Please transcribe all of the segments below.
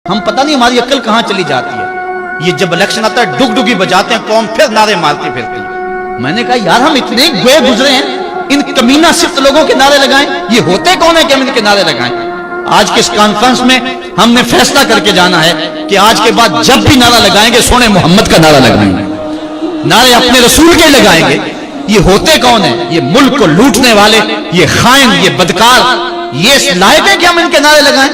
ہم پتہ نہیں ہماری عقل کہاں چلی جاتی ہے. یہ جب الیکشن آتا ہے ڈگ ڈگی بجاتے ہیں قوم پھر نعرے مارتی پھرتی ہے. میں نے کہا یار ہم اتنے گوئے گزرے ہیں, ان کمینہ صرف لوگوں کے نعرے لگائیں, یہ ہوتے کون ہیں کہ ہم ان کے نعرے لگائیں. آج کے اس کانفرنس میں ہم نے فیصلہ کر کے جانا ہے کہ آج کے بعد جب بھی نعرہ لگائیں گے سونے محمد کا نعرہ لگائیں گے, نعرے اپنے رسول کے لگائیں گے. یہ ہوتے کون ہیں؟ یہ ملک کو لوٹنے والے, یہ خائن, یہ بدکار, یہ لائق ہے کہ ہم ان کے نعرے لگائیں.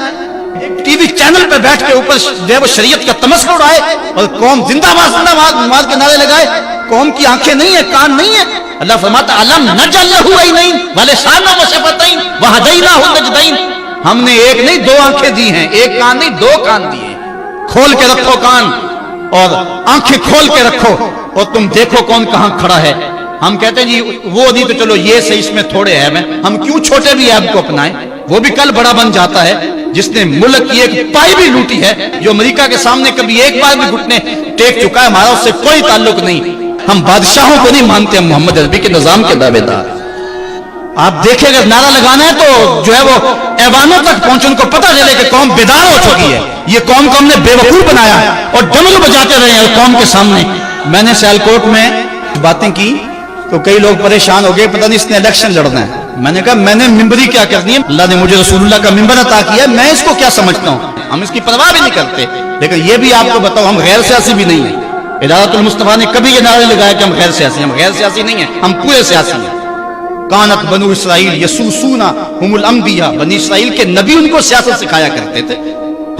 ٹی وی چینل پہ بیٹھ کے اوپر جو ہے وہ شریعت کا تمسخر اڑائے اور قوم زندہ باد کے نعرے لگائے. قوم کی آنکھیں نہیں ہیں, کان نہیں ہیں. اللہ فرماتا علم نجعل لہ عینین ولسانا وشفتین وہدیناہ النجدین. ہم نے ایک نہیں دو آنکھیں دی ہیں, ایک کان نہیں دو کان دیے. کھول کے رکھو کان اور آنکھیں کھول کے رکھو اور تم دیکھو کون کہاں کھڑا ہے. ہم کہتے ہیں جی وہ نہیں تو چلو یہ صحیح, اس میں تھوڑے عیب ہیں, ہم کیوں چھوٹے بھی عیب کو اپنائیں. وہ بھی کل بڑا بن جاتا ہے جس نے ملک کی ایک پائی بھی لوٹی ہے, جو امریکہ کے سامنے کبھی ایک بار بھی گھٹنے ٹیک چکا ہے. ہمارا اس سے کوئی تعلق نہیں. ہم بادشاہوں کو نہیں مانتے, ہم محمد عربی کے نظام کے دعوے دار. آپ دیکھیں اگر نعرہ لگانا ہے تو جو ہے وہ ایوانوں تک پہنچے, ان کو پتہ چلے کہ قوم بیدار ہو چکی ہے. یہ قوم کو ہم نے بے وقوف بنایا اور ڈمرو بجاتے رہے ہیں قوم کے سامنے. میں نے سیالکوٹ میں باتیں کی تو کئی لوگ پریشان ہو گئے, پتہ نہیں اس نے الیکشن لڑنا ہے. میں نے کہا میں نے ممبری کیا کرنی ہے, اللہ نے مجھے رسول اللہ کا ممبر عطا کیا ہے, میں اس کو کیا سمجھتا ہوں. ہم اس کی پرواہ بھی نہیں کرتے. لیکن یہ بھی آپ کو بتاؤ ہم غیر سیاسی بھی نہیں ہیں. ادارت المصطفیٰ نے کبھی یہ نعرہ لگایا کہ ہم غیر سیاسی ہیں. ہم غیر سیاسی نہیں ہیں, ہم پورے سیاسی ہیں. کانت بنو اسرائیل یسوسونا ہم الانبیاء, بنی اسرائیل کے نبی ان کو سیاست سکھایا کرتے تھے.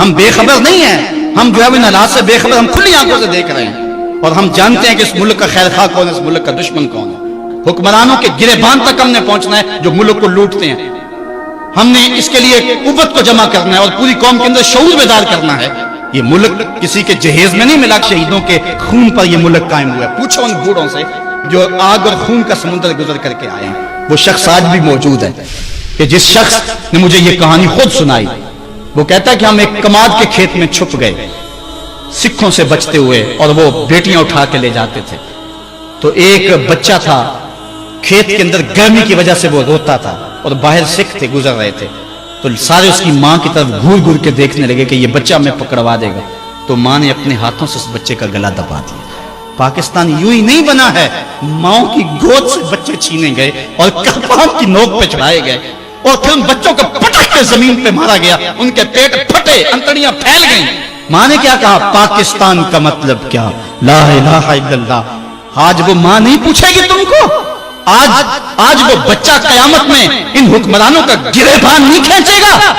ہم بے خبر نہیں ہیں, ہم جو ہے ان حالات سے بے خبر, ہم کھلی آنکھوں سے دیکھ رہے ہیں اور ہم جانتے ہیں کہ اس ملک کا خیر خواہ کون ہے, اس ملک کا دشمن کون ہے. حکمرانوں کے گریبان تک ہم نے پہنچنا ہے جو ملک کو لوٹتے ہیں. ہم نے اس کے لیے قوت کو جمع کرنا ہے اور پوری قوم کے اندر شعور بیدار کرنا ہے. یہ ملک کسی کے جہیز میں نہیں ملا, شہیدوں کے خون پر یہ ملک قائم ہوا ہے. پوچھو ان بوڑھوں سے جو آگ اور خون کا سمندر گزر کر کے آئے ہیں. وہ شخص آج بھی موجود ہے کہ جس شخص نے مجھے یہ کہانی خود سنائی. وہ کہتا ہے کہ ہم ایک کماد کے کھیت میں چھپ گئے سکھوں سے بچتے ہوئے, اور وہ بیٹیاں اٹھا کے لے جاتے تھے. تو ایک بچہ تھا کھیت کے اندر, گرمی کی وجہ سے وہ روتا تھا اور باہر سکھ تھے گزر رہے تھے. تو سارے اس کی ماں کی طرف گھور گھور کے دیکھنے لگے کہ یہ بچہ ہمیں پکڑوا دے گا. تو ماں نے اپنے ہاتھوں سے اس بچے کا گلا دبا دیا. پاکستان یوں ہی نہیں بنا ہے, ماؤں کی گود سے بچے چھینے گئے اور کپان کی نوک پہ چڑھائے گئے اور پھر ان بچوں کو پٹک کے زمین پہ مارا گیا. ان کے پیٹ پھٹے, انتڑیاں پھیل گئیں. ماں نے کیا کہا, پاکستان کا مطلب کیا, لا الہ الا اللہ. آج وہ ماں نہیں پوچھے گی تم کو, آج وہ بچہ قیامت میں ان حکمرانوں کا گریبان نہیں کھینچے گا.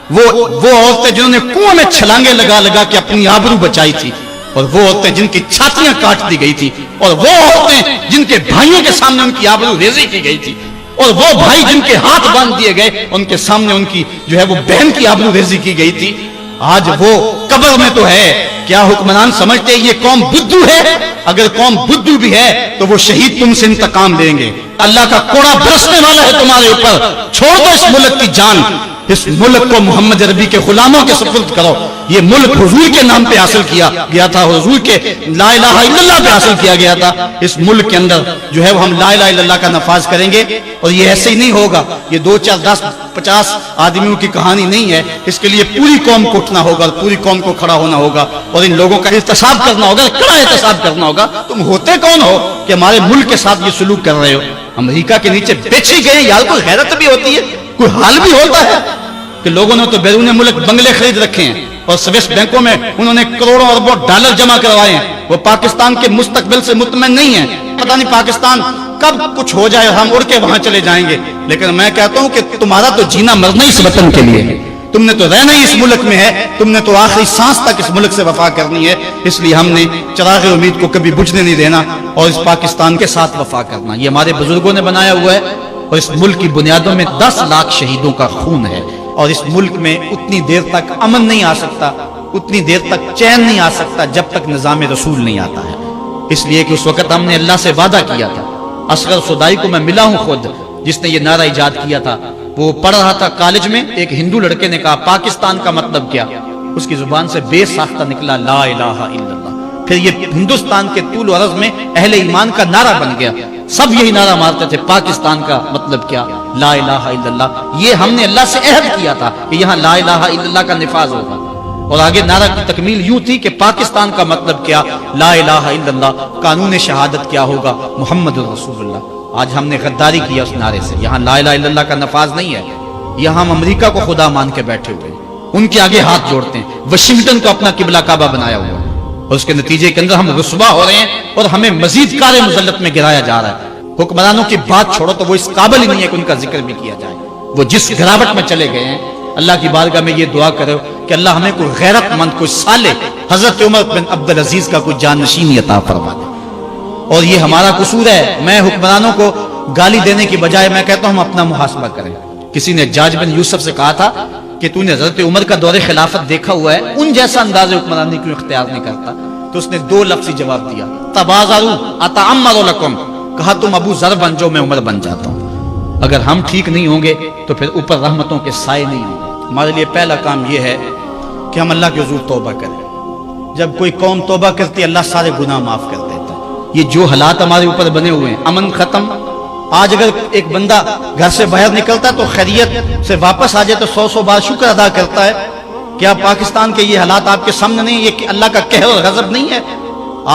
وہ عورتیں جنہوں نے کنویں میں چھلانگے لگا لگا کے اپنی آبرو بچائی تھی, اور وہ عورتیں جن کی چھاتیاں کاٹ دی گئی تھی, اور وہ عورتیں جن کے بھائیوں کے سامنے ان کی آبرو ریزی کی گئی تھی, اور وہ بھائی جن کے ہاتھ باندھ دیے گئے ان کے سامنے ان کی جو ہے وہ بہن کی آبرو ریزی کی گئی تھی, آج وہ قبر میں تو ہے. کیا حکمران سمجھتے یہ قوم بدھو ہے؟ اگر قوم بدھو بھی ہے تو وہ شہید تم سے انتقام لیں گے. اللہ کا کوڑا برسنے والا ہے تمہارے اوپر. چھوڑ دو اس ملک کی جان, اس ملک کو محمد عربی کے غلاموں کے سپرد کرو. یہ ملک حضور کے نام پہ حاصل کیا گیا تھا, حضور کے لا الہ الا اللہ پہ حاصل کیا گیا تھا. اس ملک کے اندر جو ہے وہ ہم لا الہ الا اللہ کا نفاذ کریں گے, اور یہ ایسے ہی نہیں ہوگا. یہ 2 4 10 50 آدمیوں کی کہانی نہیں ہے. اس کے لیے پوری قوم کو اٹھنا ہوگا, پوری قوم کو کھڑا ہونا ہوگا, اور ان لوگوں کا احتساب کرنا ہوگا, کڑا احتساب کرنا ہوگا. تم ہوتے کون ہو کہ ہمارے ملک کے ساتھ یہ سلوک کر رہے ہو؟ امریکہ کے نیچے بیچی گئے. یار کوئی غیرت بھی ہوتی ہے, کوئی حال بھی ہوتا ہے کہ لوگوں نے تو بیرون ملک بنگلے خرید رکھے ہیں اور سویس بینکوں میں انہوں نے کروڑوں اربوں ڈالر جمع کروائے ہیں. وہ پاکستان کے مستقبل سے مطمئن نہیں ہیں. پتہ نہیں پاکستان کب کچھ ہو جائے, ہم اڑ کے وہاں چلے جائیں گے. لیکن میں کہتا ہوں کہ تمہارا تو جینا مرنا اس وطن کے لیے ہے, تم نے تو رہنا ہی اس ملک میں ہے, تم نے تو آخری سانس تک اس ملک سے وفا کرنی ہے. اس لیے ہم نے چراغ امید کو کبھی بجھنے نہیں دینا اور اس پاکستان کے ساتھ وفا کرنا. یہ ہمارے بزرگوں نے بنایا ہوا ہے, اور اس ملک کی بنیادوں میں 10 لاکھ شہیدوں کا خون ہے. اور اس ملک میں اتنی دیر تک امن نہیں آ سکتا, اتنی دیر تک چین نہیں آ سکتا جب تک نظام رسول نہیں آتا ہے. اس لیے کہ اس وقت ہم نے اللہ سے وعدہ کیا تھا. اصغر صدائی کو میں ملا ہوں خود, جس نے یہ نعرہ ایجاد کیا تھا. وہ پڑھ رہا تھا کالج میں, ایک ہندو لڑکے نے کہا پاکستان کا مطلب کیا. اس کی زبان سے بے ساختہ نکلا لا الہ الا اللہ. پھر یہ ہندوستان کے طول و عرض میں اہل ایمان کا نعرہ بن گیا. سب یہی نعرہ مارتے تھے, پاکستان کا مطلب کیا, لا الہ الا اللہ. یہ ہم نے اللہ سے عہد کیا تھا کہ یہاں لا الہ الا اللہ کا نفاذ ہوگا, اور آگے نعرہ کی تکمیل یوں تھی کہ پاکستان کا مطلب کیا، لا الہ الا اللہ، قانون شہادت کیا ہوگا، محمد رسول اللہ۔ آج ہم نے غداری کیا اس نعرے سے۔ یہاں لا الہ الا اللہ کا نفاذ نہیں ہے، یہاں ہم امریکہ کو خدا مان کے بیٹھے ہوئے ہیں، ان کے آگے ہاتھ جوڑتے ہیں، واشنگٹن کو اپنا قبلہ کعبہ بنایا ہوا ہے، اور اس کے نتیجے کے اندر ہم رسوا ہو رہے ہیں اور ہمیں مزید کار مذلت میں گرایا جا رہا ہے۔ حکمرانوں کی بات چھوڑو تو وہ اس قابل ہی نہیں ہے کہ ان کا ذکر بھی کیا جائے، وہ جس گراوٹ میں چلے گئے ہیں۔ اللہ کی بارگاہ میں یہ دعا کرو کہ اللہ ہمیں کوئی غیرت مند، کوئی صالح حضرت عمر بن عبدالعزیز کا کوئی جانشینی عطا فرما دے۔ اور یہ ہمارا قصور ہے، میں حکمرانوں کو گالی دینے کی بجائے میں کہتا ہوں ہم اپنا محاسبہ کریں۔ کسی نے حجاج بن یوسف سے کہا تھا کہ تو نے حضرت عمر کا دور خلافت دیکھا ہوا ہے، ان جیسا انداز حکمرانی کیوں اختیار نہیں کرتا؟ تو اس نے دو لفظی جواب دیا، تبازروا اتعمر لکم، کہا تم ابو ذر بن جاؤ میں عمر بن جاتا ہوں۔ اگر ہم ٹھیک نہیں ہوں گے تو پھر اوپر رحمتوں کے سائے نہیں ہوں گے۔ ہمارے لیے پہلا کام یہ ہے کہ ہم اللہ کے حضور توبہ کریں۔ جب کوئی قوم توبہ کرتی ہے اللہ سارے گناہ معاف کر دیتا ہے۔ یہ جو حالات ہمارے اوپر بنے ہوئے ہیں، امن ختم۔ آج اگر ایک بندہ گھر سے باہر نکلتا ہے تو خیریت سے واپس آ جائے تو 100 بار شکر ادا کرتا ہے۔ کیا پاکستان کے یہ حالات آپ کے سامنے نہیں؟ یہ اللہ کا قہر اور غضب نہیں ہے؟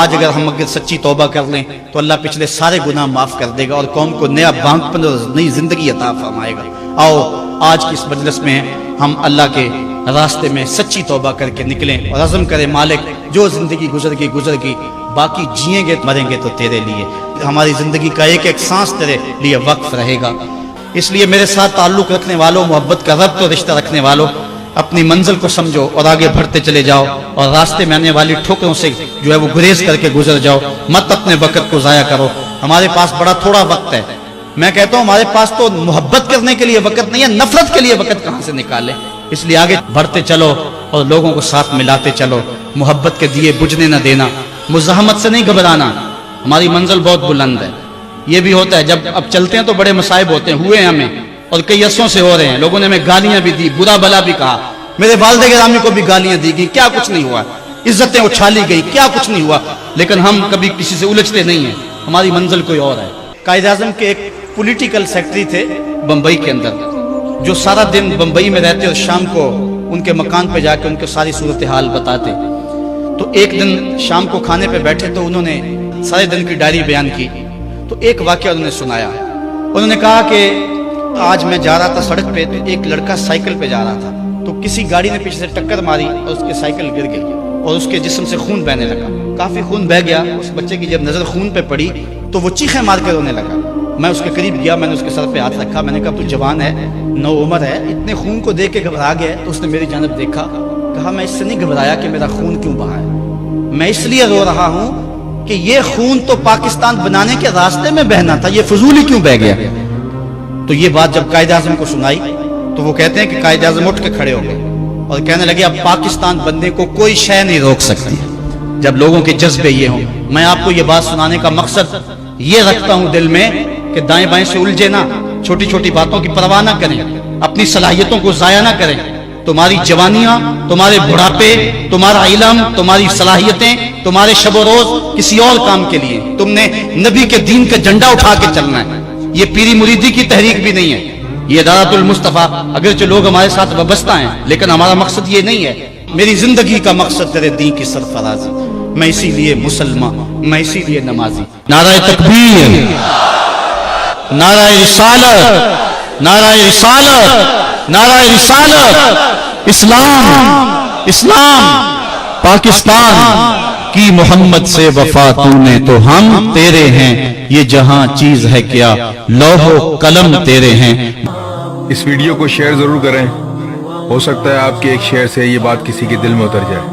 آج اگر ہم سچی توبہ کر لیں تو اللہ پچھلے سارے گناہ معاف کر دے گا اور قوم کو نیا بانکپن اور نئی زندگی عطا فرمائے گا۔ آؤ آج کی اس مجلس میں ہم اللہ کے راستے میں سچی توبہ کر کے نکلیں اور عزم کریں، مالک جو زندگی گزر گئی، باقی جئیں گے مریں گے تو تیرے لیے، ہماری زندگی کا ایک ایک سانس تیرے لیے وقف رہے گا۔ اس لیے میرے ساتھ تعلق رکھنے والوں، محبت کا ربط اور رشتہ رکھنے والوں، اپنی منزل کو سمجھو اور آگے بڑھتے چلے جاؤ، اور راستے میں آنے والی ٹھوکروں سے جو ہے وہ گریز کر کے گزر جاؤ، مت اپنے وقت کو ضائع کرو۔ ہمارے پاس بڑا تھوڑا وقت ہے، میں کہتا ہوں ہمارے پاس تو محبت کرنے کے لیے وقت نہیں ہے، نفرت کے لیے وقت کہاں سے نکالیں؟ اس لیے آگے بڑھتے چلو اور لوگوں کو ساتھ ملاتے چلو، محبت کے دیے بجھنے نہ دینا، مزاحمت سے نہیں گھبرانا۔ ہماری منزل بہت بلند ہے، یہ بھی ہوتا ہے جب اب چلتے ہیں تو بڑے مصائب ہوتے ہیں، ہوئے ہیں ہمیں اور کئی عرصوں سے ہو رہے ہیں، لوگوں نے ہمیں گالیاں بھی دی، برا بھلا بھی کہا، میرے والد گرامی کو بھی گالیاں دی گئی، کیا کچھ نہیں ہوا، عزتیں اچھالی گئی، کیا کچھ نہیں ہوا، لیکن ہم کبھی کسی سے الجھتے نہیں ہیں، ہماری منزل کوئی اور ہے۔ قائد اعظم کے ایک پولیٹیکل سیکرٹری تھے بمبئی کے اندر، جو سارا دن بمبئی میں رہتے اور شام کو ان کے مکان پہ جا کے ان کو ساری صورتحال بتاتے۔ تو ایک دن شام کو کھانے پہ بیٹھے تو انہوں نے سارے دن کی ڈائری بیان کی، تو ایک واقعہ انہوں نے سنایا۔ انہوں نے کہا کہ آج میں جا رہا تھا سڑک پہ تو ایک لڑکا سائیکل پہ جا رہا تھا، تو کسی گاڑی نے پیچھے سے ٹکر ماری اور اس کی سائیکل گر گئی اور اس کے جسم سے خون بہنے لگا، کافی خون بہ گیا۔ اس بچے کی جب نظر خون پہ پڑی تو وہ چیخیں مار کے رونے لگا۔ میں اس کے قریب گیا، میں نے اس کے سر پہ ہاتھ رکھا، میں نے کہا تو جوان ہے، نو عمر ہے، اتنے خون کو دیکھ کے گھبرا گیا؟ تو اس نے میری جانب دیکھا، کہا میں اس سے نہیں گھبرایا کہ میرا خون کیوں بہا ہے، میں اس لیے رو رہا ہوں کہ یہ خون تو پاکستان بنانے کے راستے میں بہنا تھا، یہ فضول ہی کیوں بہ گیا؟ تو یہ بات جب قائد اعظم کو سنائی تو وہ کہتے ہیں کہ قائد اعظم اٹھ کے کھڑے ہو گئے اور کہنے لگے اب پاکستان بننے کو کوئی شے نہیں روک سکتی جب لوگوں کے جذبے یہ ہوں۔ میں آپ کو یہ بات سنانے کا مقصد یہ رکھتا ہوں دل میں کہ دائیں بائیں سے الجھے نہ، چھوٹی چھوٹی باتوں کی پرواہ نہ کریں، اپنی صلاحیتوں کو ضائع نہ کریں۔ تمہاری جوانیاں، تمہارے بڑھاپے، تمہارا علم، تمہاری صلاحیتیں، تمہارے شب و روز کسی اور کام کے لیے، تم نے نبی کے دین کا جھنڈا اٹھا کے چلنا ہے۔ یہ پیری مریدی کی تحریک بھی نہیں ہے، یہ ادارت المصطفیٰ، اگرچہ لوگ ہمارے ساتھ وابستہ ہیں لیکن ہمارا مقصد یہ نہیں ہے۔ میری زندگی کا مقصد تیرے دین کی سرفرازی، میں اسی لیے مسلمان، میں اسی لیے نمازی۔ نعرہ تکبیر، نعرہ رسالت، نعرہ رسالت، نعرہ رسالت، اسلام، اسلام، پاکستان کی محمد سے وفا تو نے تو ہم تیرے ہیں، یہ جہاں چیز ہے کیا لوح و قلم تیرے ہیں۔ اس ویڈیو کو شیئر ضرور کریں، ہو سکتا ہے آپ کے ایک شیئر سے یہ بات کسی کے دل میں اتر جائے۔